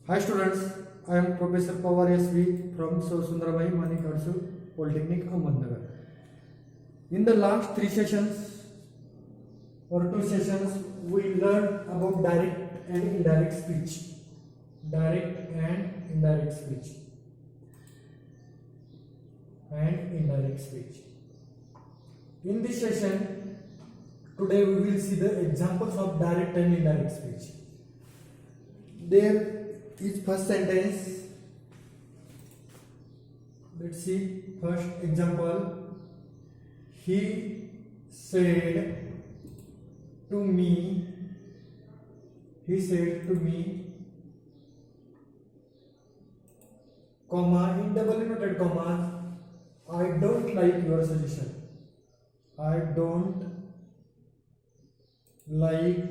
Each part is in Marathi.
Hi students, I am Professor Pawar SV from Sundrabai Manik Arsu Polytechnic Ahmednagar. In the last 3 sessions or 2 sessions, we learned about direct and indirect speech. Direct and indirect speech. In this session, today we will see the examples of direct and indirect speech. There is first sentence. Let's see first example. He said to me, comma, in double inverted commas, I don't like your suggestion. I don't like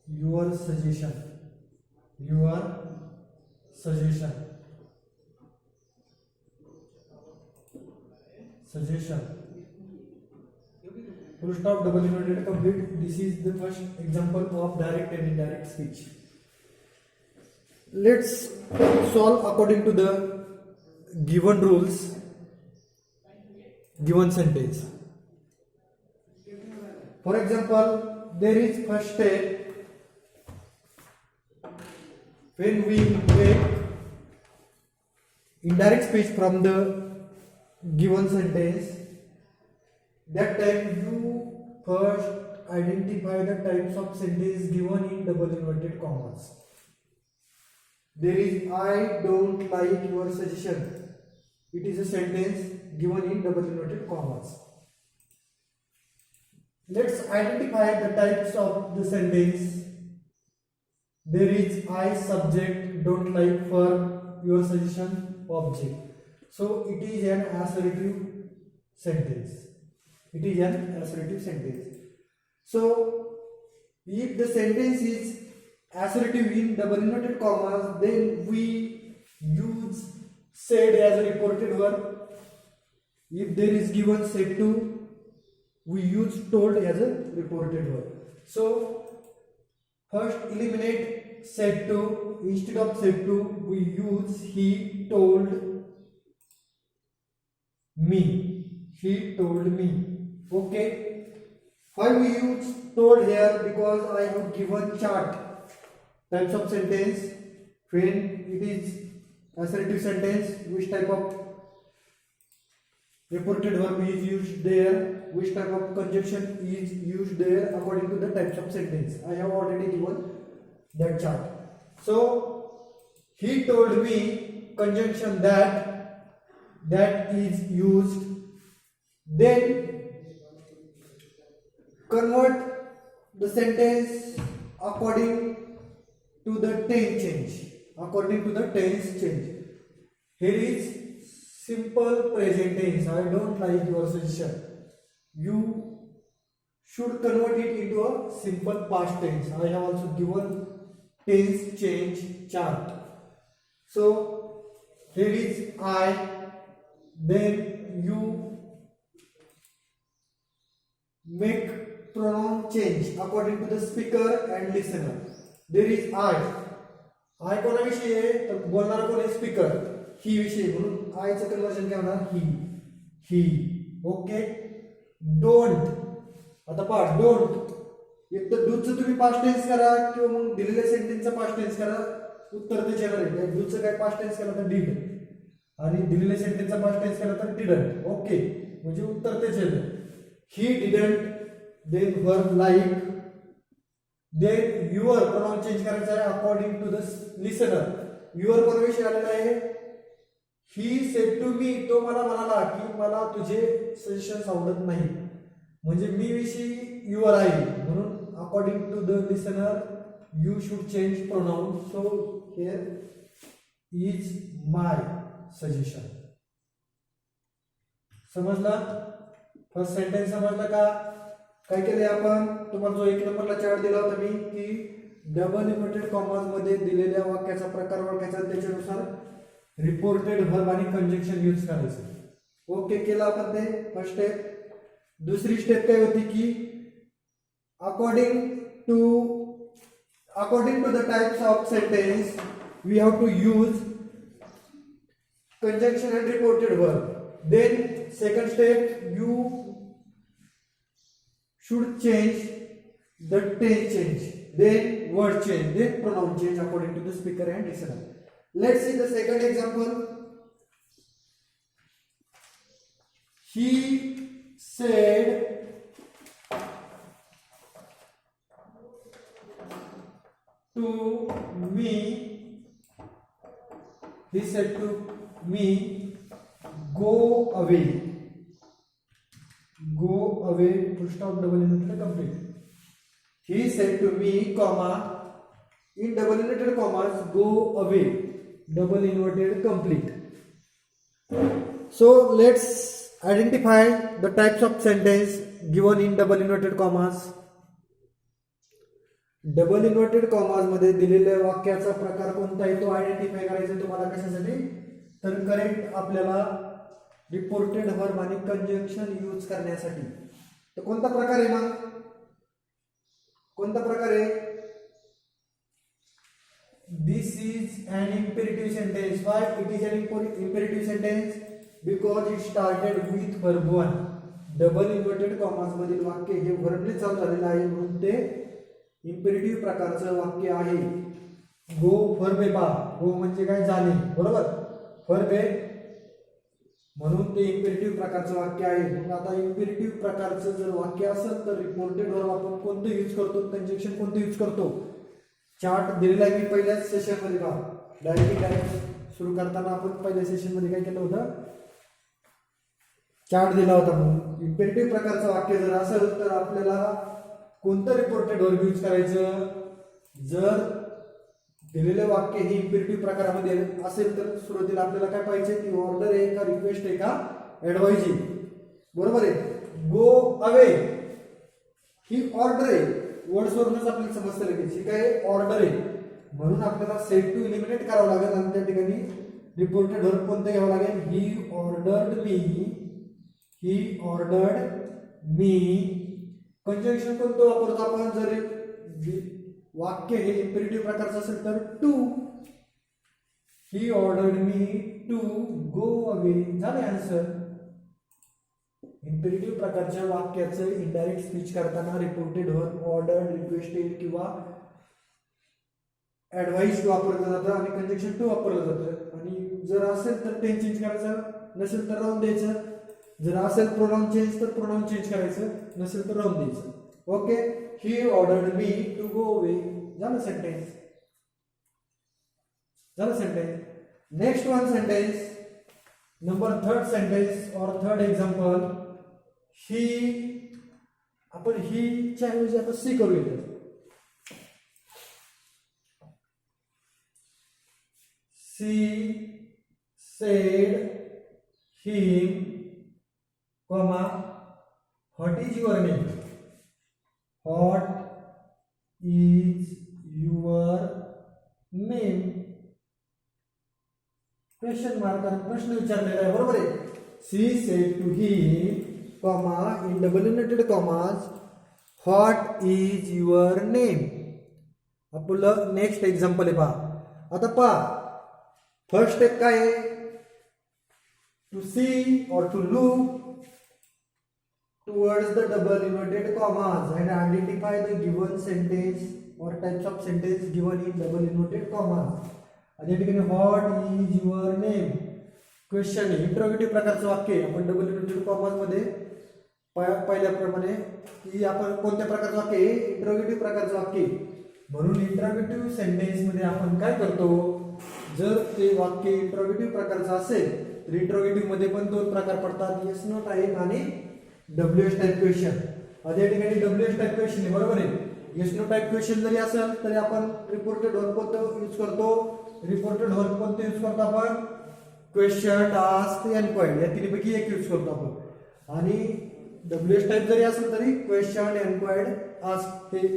your suggestion. Full stop, double inverted complete. This is the first example of direct and indirect speech. Let's solve according to the given rules, given sentence. For example, there is first step. When we make indirect speech from the given sentence, that time you first identify the types of sentence given in double inverted commas. There is I don't like your suggestion. It is a sentence given in double inverted commas. Let's identify the types of the sentence. There is I subject, don't like for your suggestion object. So it is an assertive sentence. So if the sentence is assertive in double inverted commas, then we use said as a reported verb. If there is given said to, we use told as a reported verb. So first eliminate said to. Instead of said to, we use he told me. Okay. Why we use told here? Because I have given chart types of sentence. When it is assertive sentence, which type of reported verb is used there, which type of conjunction is used there according to the types of sentence. I have already given that chart. So he told me, conjunction that is used. Then convert the sentence according to the tense change. Here is simple present tense. I don't like your suggestion. You should convert it into a simple past tense. I have also given tense change chart. So here is I, then you make pronoun change according to the speaker and listener. There is I कोणाविषयी आहे तर बोलणारा कोण आहे स्पीकर, ही विषयी, म्हणून आय चं कन्वर्जन काय होणार ही. ओके. डोंट, आता पास्ट डोंट, एक तर डूचं तुम्ही पास्ट टेन्स करा किंवा मग दिलेल्या सेंटेन्सचा पास्ट टेन्स करा, उत्तर तेच येणार आहे. डूचं काय पास्ट टेन्स केला तर डिड आणि दिलेल्या सेंटेन्सचा पास्ट टेन्स केला तर डिडंट. ओके, म्हणजे उत्तर तेच येतं. He didn't, then verb like, then your pronoun change करायचा आहे according to the listener. Your कोणाविषयी आलेला आहे? ही सेड टू मी, तो मला म्हणाला की मला तुझे सजेशन आवडत नाही, म्हणजे मी विषयी युअर आहे, म्हणून according to the listener you should change pronoun. So here is my suggestion. समजला? फर्स्ट सेंटेन्स समजला का? काय केले आपण? तुम्हाला जो 1 नंबरला चार्ट दिला होता मी की डबल इन्व्हर्टेड कॉमास मध्ये दिलेल्या वाक्याचा प्रकार ओळखायचा, त्याच्यानुसार रिपोर्टेड वर्ब आणि कंजंक्शन यूज करायचं. ओके, केलं आपण ते फर्स्ट स्टेप. दुसरी स्टेप काय होती की according to the types of sentence we have to use conjunction and reported verb. Then second step, you should change the tense change, then word change, then pronoun change according to the speaker and listener. Let's see the second example. He said to me, he said to me, go away. Go away, full stop, double inverted complete. He said to me, comma, in double inverted commas, go away, double inverted complete. So let's identify the types of sentence given in double inverted commas. Double inverted commas मध्ये दिलेल्या वाक्याचा प्रकार कोणता आहे तो आयडेंटिफाय करायचा तुम्हाला कशासाठी, तर करेक्ट आपल्याला रिपोर्टेड वर्ब आणि कंजंक्शन यूज करण्यासाठी. तर कोणता प्रकार आहे मग, कोणता प्रकार आहे, this is an imperative sentence. Why it is an imperative sentence, because it started with verb one. Double inverted commas मधील वाक्य हे वर्बने चालू झालेलं आहे म्हणून ते इम्पेरेटिव्ह प्रकारचं वाक्य आहे. गो वर्ब आहे पा, गो म्हणजे काय जाणे, बरोबर, वर्ब आहे म्हणून ते इम्पेरेटिव्ह प्रकारचं वाक्य आहे. मग आता इम्पेरेटिव्ह प्रकारचं जर वाक्य असेल तर रिपोर्टेड वर्ब आपण कोणतं यूज करतो, कंजंक्शन कोणतं यूज करतो. चार्ट दिलेला आहे मी पहिल्याच सेशन मध्ये पहा, डायरेक्ट सुरू करताना आपण पहिल्या सेशन मध्ये काय केलं होतं, चार्ट दिला होता. म्हणून इम्पेरेटिव्ह प्रकारचं वाक्य जर असेल तर आपल्याला कोणतं रिपोर्टेड वर्ब यूज करायचं. जर दिलेलं वाक्य हे इम्पेरेटिव्ह प्रकारामध्ये असेल तर सुरुवातीला आपल्याला काय पाहिजे, ती ऑर्डर आहे का, रिक्वेस्ट आहे का, ऍडवाइज आहे, बरोबर आहे. गो अवे ही ऑर्डर आहे, वर्ड्स वरूनच आपल्याला समजतं लगेच ही काय ऑर्डर आहे, म्हणून आपल्याला सेट टू इलिमिनेट करावं लागेल आणि त्या ठिकाणी रिपोर्टेड वर्ब कोणतं घ्यावं लागेल. ही ऑर्डर्ड मी, ही ऑर्डर्ड मी. कंजंक्शन कोणतं वापरतो आपण, जर वाक्य हे इम्पेरेटिव्ह प्रकारचं असेल तर two. He ordered me to go away, झाले आन्सर. इम्पेरेटिव्ह प्रकारच्या वाक्याचं इनडायरेक्ट स्पीच करताना रिपोर्टेड वर्ब, ऑर्डर्ड, रिक्वेस्टेड किंवा ऍडवाइस वापरलं जातं आणि कंजंक्शन टू वापरलं जातं. आणि जर असेल तर टेन चेंज करायचं, नसेल तर राहून द्यायचं. जर असेल प्रोनाउन चेंज तर प्रोनाउन चेंज करायचं, नसेल तर राहून द्यायचं. Okay, he ordered me to go away, झालं सेंटेन्स, झालं sentence. Next one sentence number third sentence or third example. He आपण ही च्या ऐवजी आता सी करूया. She said him, comma, what is your name, what is your name, question mark, प्रश्न विचारलेला आहे, बरोबर आहे. She said to him, comma, in double inverted commas, what is your name. आपलं नेक्स्ट एक्झाम्पल आहे पहा. आता पहा फर्स्ट स्टेप काय आहे, to see or to look towards the double inverted commas and identify the given sentence or types of sentence given in double inverted commas. आणि ठिकाणी what is your name, question आहे, इंट्रोगेटिव्ह प्रकारचं वाक्य. आपण डबल इन्व्हर्टेड कॉमाज मध्ये पहिल्याप्रमाणे की आपण कोणत्या प्रकारचं वाक्य आहे, इंट्रोगेटिव्ह प्रकारचं वाक्य. म्हणून इंट्रोगेटिव्ह सेंटेन्स मध्ये आपण काय करतो, जर ते वाक्य इंट्रोगेटिव्ह प्रकारचं असेल तर इंट्रोगेटिव्ह मध्ये पण दोन प्रकार पडतात, येस नो टाईप आणि WH टाइप क्वेश्चन. या ठिकाणी WH टाइप क्वेश्चन आहे, बरोबर आहे. येस नो टाइप क्वेश्चन जरी असेल तरी आपण रिपोर्टेड वर्ब कोणतं यूज करतो, रिपोर्टेड वर्ब कोणतं यूज करतो आपण, क्वेश्चन, टास्क, एन्क्वायरी या तिन्हीपैकी एक यूज करतो आपण. आणि WH टाइप जरी असेल तरी क्वेश्चन, एन्क्वायर्ड, आस्क हे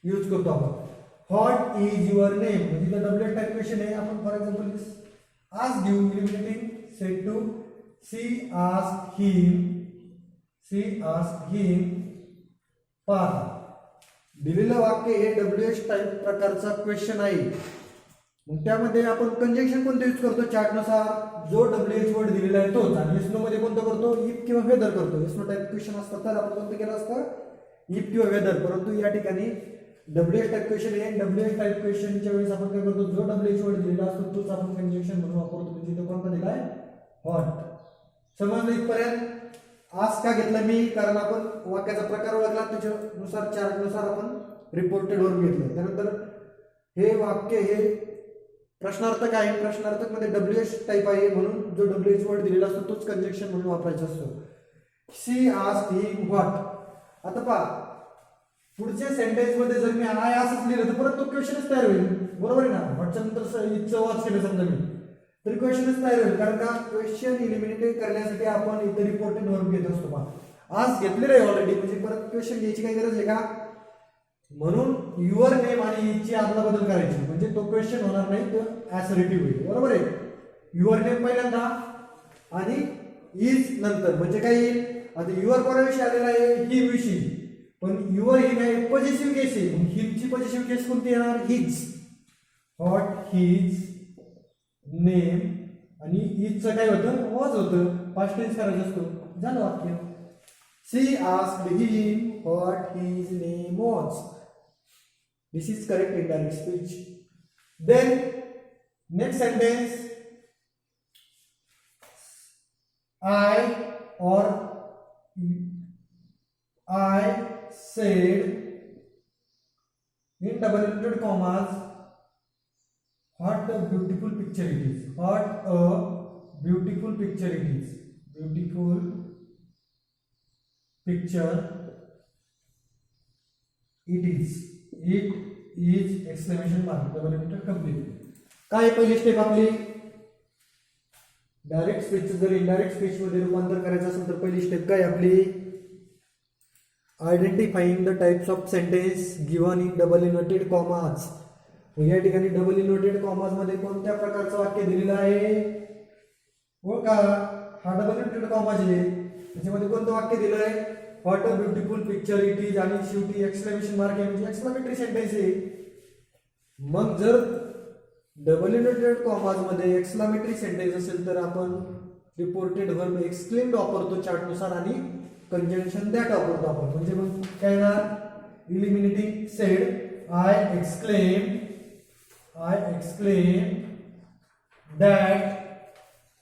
यूज करतो आपण. व्हॉट इज युअर नेम म्हणजे WH टाइप क्वेश्चन आहे. आपण फॉर एक्झाम्पल आस्क घेऊ, eliminating said to see ask him, see ask him. पहा दिलेलं वाक्य हे WH टाइप प्रकारचा क्वेश्चन आहे मग त्यामध्ये आपण कंजंक्शन कोणतं यूज करतो चार्टनुसार, जो WH वर्ड दिलेला आहे तोच, आणि एसनो मध्ये कोणतं करतो, इफ किंवा वेदर करतो. एसनो टाईप क्वेश्चन असतात तर आपण कोणतं केलं असतं, इफ किंवा वेदर. परंतु या ठिकाणी WH टाईप क्वेश्चन आहे. WH टाईप क्वेश्चनच्या वेळेस आपण काय करतो, जो WH वर्ड दिलेला असतो तोच आपण कंजंक्शन म्हणून वापरतो. म्हणजे इथं कोणता दिलाय, हॉट. समजलं इथपर्यंत? आज का घेतलं मी, कारण आपण वाक्याचा प्रकार ओळखला, त्याच्यानुसार चार्टनुसार आपण रिपोर्टेड वर्ब घेतलं. त्यानंतर हे वाक्य हे प्रश्नार्थक आहे, प्रश्नार्थक मध्ये WH टाईप आहे, म्हणून जो WH वर्ड दिलेला असतो तोच कंजंक्शन म्हणून वापरायचा असतो. शी आस्क्ड हिम व्हॉट. आता पहा, पुढच्या सेंटेन्स मध्ये जर मी आय असंच लिहिलं तर परत तो क्वेश्चनच तयार होईल, बरोबर आहे ना. व्हॉटच्या नंतर इथचं वाच केलं समजा मी, तरी क्वेश्चनच तयार होईल. कारण का, क्वेश्चन इलिमिनेट करण्यासाठी आपण इथे रिपोर्टेड वर्ब घेत असतो. पहा, आज घेतलेलं आहे ऑलरेडी, म्हणजे परत क्वेश्चन घ्यायची काही गरज आहे का. म्हणून युअर नेम आणि इजची आदला बदल करायची, म्हणजे तो क्वेश्चन होणार नाही, तो ऍसर्टिव्ह होईल, बरोबर आहे. युअर नेम पहिल्यांदा आणि इज नंतर, म्हणजे काय येईल. आता युअर कोणाविषयी आलेला आहे, हिम विषयी, पण युअर हिम आहे पॉझिटिव्ह केस आहे. मग हिमची पॉझिटिव्ह केस कोणती येणार, हिज. व्हॉट हिज नेम, आणि इजचं काय होतं, वॉज होतं, पास्ट टेन्स करायचं असतो. झालं वाक्य. She asked him what his name was. This is correct indirect speech. Then next sentence, I or I said in double inverted commas, what a beautiful picture it is. What a beautiful picture it is. Beautiful picture it is. It is exclamation mark, double inverted complete. काय पहिली स्टेप आपली, डायरेक्ट स्पीच जर इनडायरेक्ट स्पीच मध्ये रूपांतर करायचं असेल तर पहिली स्टेप काय आपली, identifying the types of sentence given in double inverted commas. या ठिकाणी डबल इन्व्हर्टेड कॉमाज मध्ये कोणत्या प्रकारचं वाक्य दिलेलं आहे, हो का. हा डबल इन्व्हर्टेड कॉमाज आहे, त्याच्यामध्ये कोणतं वाक्य दिलंय, what a beautiful picture it is, आणि शेवटी एक्सक्लेमेशन मार्क आहे, म्हणजे एक्सक्लेमेटरी सेंटेन्स आहे. मग जर डबल इन्व्हर्टेड कॉमाज मध्ये एक्सक्लेमेटरी सेंटेन्स असेल तर आपण रिपोर्टेड वर्ब एक्सक्लेम्ड वापरतो चार्टनुसार, आणि कंजंक्शन दॅट वापरतो आपण. म्हणजे मग काय येणार, eliminating sed, I exclaim that.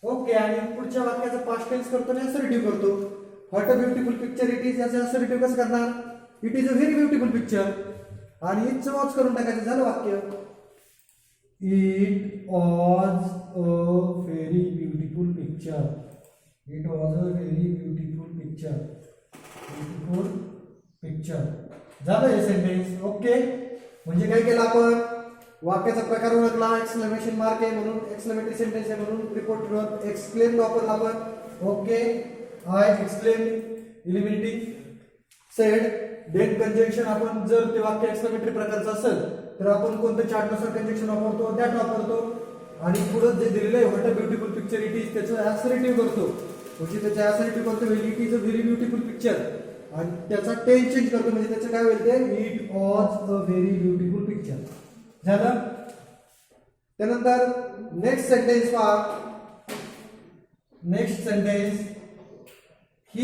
Okay, आणि पुढच्या वाक्याचा पास्ट टेन्स करतो आणि असर्टिव्ह करतो. What a beautiful picture it is, याचं असर्टिव्ह कसं करणार, it is a very beautiful picture, आणि इटचं वॉच करून टाकायचं, झालं वाक्य. It was a very beautiful picture. It was a very beautiful picture. Beautiful picture झालं हे सेंटेन्स. ओके, म्हणजे काय केलं आपण, वाक्याचा प्रकार ओळखला, एक्सक्लेमेशन मार्क आहे म्हणून एक्सक्लेमेटरी सेंटेन्स आहे म्हणून रिपोर्टेड वर्ब एक्सक्लेम वापरला आपण. Okay, I exclaim eliminating said. Then conjunction आपण जर ते वाक्य एक्सक्लेमेटरी प्रकारचं असेल तर आपण कोणतं चार्टनुसार कंजंक्शन वापरतो, दॅट वापरतो. आणि पुढे जे दिलेलं आहे what a beautiful picture it is, त्याचं ऍसर्टिव्ह करतो. म्हणजे त्याचं ऍसर्टिव्ह करतो होईल, it is a very beautiful picture, आणि त्याचा टेन्स चेंज करतो, म्हणजे त्याचं काय होईल ते, it was a very beautiful picture. झालं. त्यानंतर नेक्स्ट सेंटेन्स पहा. Next sentence, he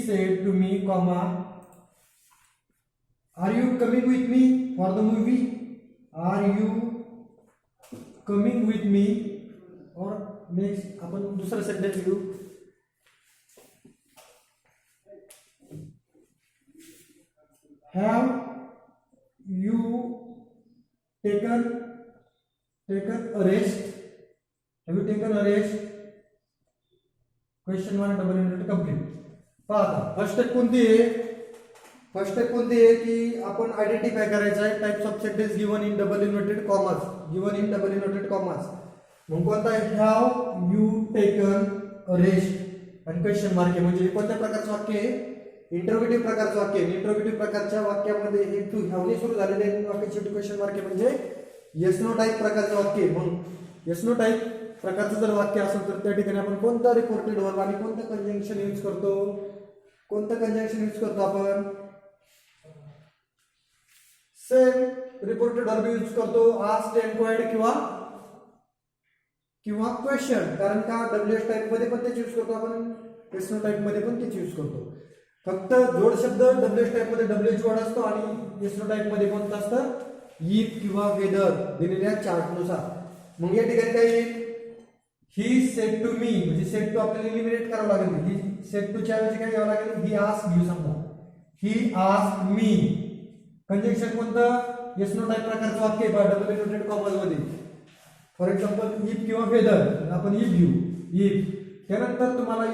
said to me comma, are you coming with me for the movie, are you coming with me. or next आपण दुसरा सेंटेन्स घेऊ. have you taken a rest, have you taken a rest, question mark double inverted complete. पहा आता फर्स्ट स्टेप कोणती आहे, फर्स्ट स्टेप कोणती आहे की आपण आयडेंटिफाय करायचं आहे types of sentence given in double inverted commas, given in double inverted commas. मग कोणता आहे, have you taken a rest आणि क्वेश्चन मार्क आहे, म्हणजे कोणत्या प्रकारचं वाक्य आहे, इंटरोगेटिव्ह प्रकारचं वाक्य आहे. इंटरोगेटिव्ह प्रकारच्या वाक्यामध्ये हे टू हॅवने सुरू झालेले वाक्याचे क्वेश्चन मार्क आहे, म्हणजे येस नो टाइप प्रकारचं वाक्य आहे. मग येस नो टाइप प्रकारचं जर वाक्य असेल तर त्या ठिकाणी आपण कोणता रिपोर्टेड वर्ब आणि कोणतं कंजंक्शन यूज करतो, कोणतं कंजंक्शन यूज करतो आपण, सेम रिपोर्टेड वर्ब यूज करतो आस्क्ड, एन्क्वायर्ड किंवा क्वेश्चन, कारण का WH टाइप मध्ये पण तेच यूज करतो आपण, एसनो टाइप मध्ये पण तेच यूज करतो. फक्त जोड शब्द WH टाइप मध्ये WH वर्ड असतो आणि एसनो टाइप मध्ये कोणतं असतं, इफ किंवा वेदर दिलेल्या चार्ट नुसार. मग या ठिकाणी काय येईल, ही सेड टू मी, म्हणजे सेड टू आपल्याला इलिमिनेट करावं लागेल. ही सेड टू च्या ऐवजी काय घ्यावं लागेल, ही आस्क यू. समजा ही आस्क मी, कंजंक्शन कोणतं, एसनो टाइप प्रकारचं वाक्य आहे डबल इन्व्हर्टेड कॉमर्स मध्ये. फॉर एक्झाम्पल इफ किंवा वेदर, आपण इफ घेऊ, इफ. त्यानंतर तुम्हाला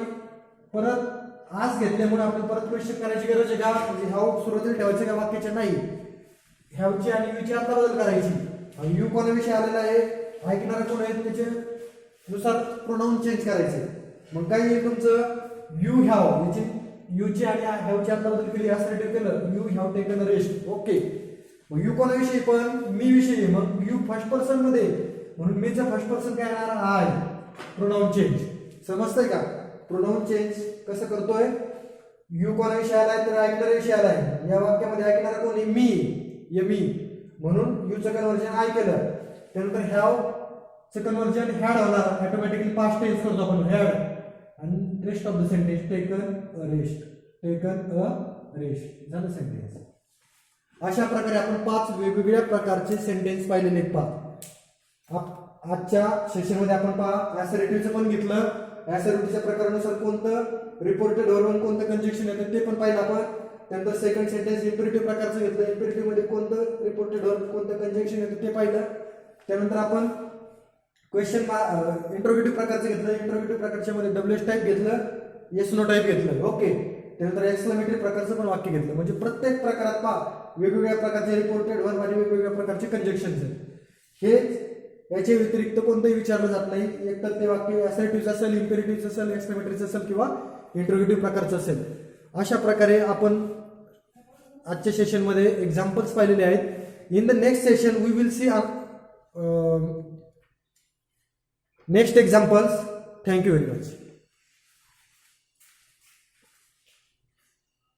परत आज घेतल्यामुळे आपण परत क्वेश्चन करायची गरज आहे का, म्हणजे हाऊ सुरुवातीला ठेवायचं का वाक्याच्या, नाही. ह्याची आणि यूची आता बदल करायची. आणि यू कोणाविषयी आलेला आहे, ऐकणारा कोण आहे त्याच्या नुसार प्रोनाउन चेंज करायचे. मग काय येईल तुमचं, यू हॅव, याची यूची आणि हॅवची आता बदल केली, असं केलं, you have taken rest. Okay. मग यू कोणाविषयी, पण मी विषयी. मग यू फर्स्ट पर्सन मध्ये, म्हणून मीचं फर्स्ट पर्सन काय येणार, आय. Pronoun change. समजतंय का, प्रोनाउन चेंज कसं करतोय. यू कोणाविषयी आलाय, तर ऐकणाऱ्याविषयी आलाय. या वाक्यामध्ये ऐकणारा कोण आहे, मी, मी. म्हणून यूचं कन्व्हर्जन आय केलं. त्यानंतर हॅव चं कन्व्हर्जन हॅड होणार, ऑटोमॅटिकली पास्ट टेन्स करतो आपण, हॅड. आणि rest of the sentence taken a rest, taken a rest झालं सेंटेन्स. अशा प्रकारे आपण 5 वेगवेगळ्या प्रकारचे सेंटेन्स पाहिलेले आहेत. आजच्या सेशनमध्ये आपण ऍसर्टिव्हचं पण घेतलं. ऍसर्टिव्हच्या प्रकारानुसार कोणतं रिपोर्टेड वर्ब, कोणतं कंजंक्शन येतं ते पण पाहिलं आपण. त्यानंतर सेकंड सेंटेन्स इम्पेरेटिव्ह प्रकारचं घेतलं. इम्पेरेटिव्ह मध्ये कोणतं रिपोर्टेड वर्ब, कोणतं कंजंक्शन येतं ते पाहिलं. त्यानंतर आपण क्वेश्चन इंट्रोगेटिव्ह प्रकारचं घेतलं. इंट्रोगेटिव्ह प्रकारच्या मध्ये WH टाइप घेतलं, येस नो टाइप घेतलं. ओके. त्यानंतर एक्सक्लेमेटरी प्रकारचं पण वाक्य घेतलं. म्हणजे प्रत्येक प्रकारात वेगवेगळ्या प्रकारचे रिपोर्टेड वर्ब आणि वेगवेगळ्या प्रकारचे कंजंक्शन्स आहेत. हे याच्या व्यतिरिक्त कोणतंही विचारलं जात नाही. एकतर ते वाक्य असर्टिव्ह असेल, इम्पेरेटिव्ह असेल, एक्सक्लेमेटरी असेल किंवा इंट्रोगेटिव्ह प्रकारचं असेल. अशा प्रकारे आपण आजच्या सेशनमध्ये एक्झाम्पल्स पाहिलेले आहेत. In the next session we will see next examples. Thank you very much.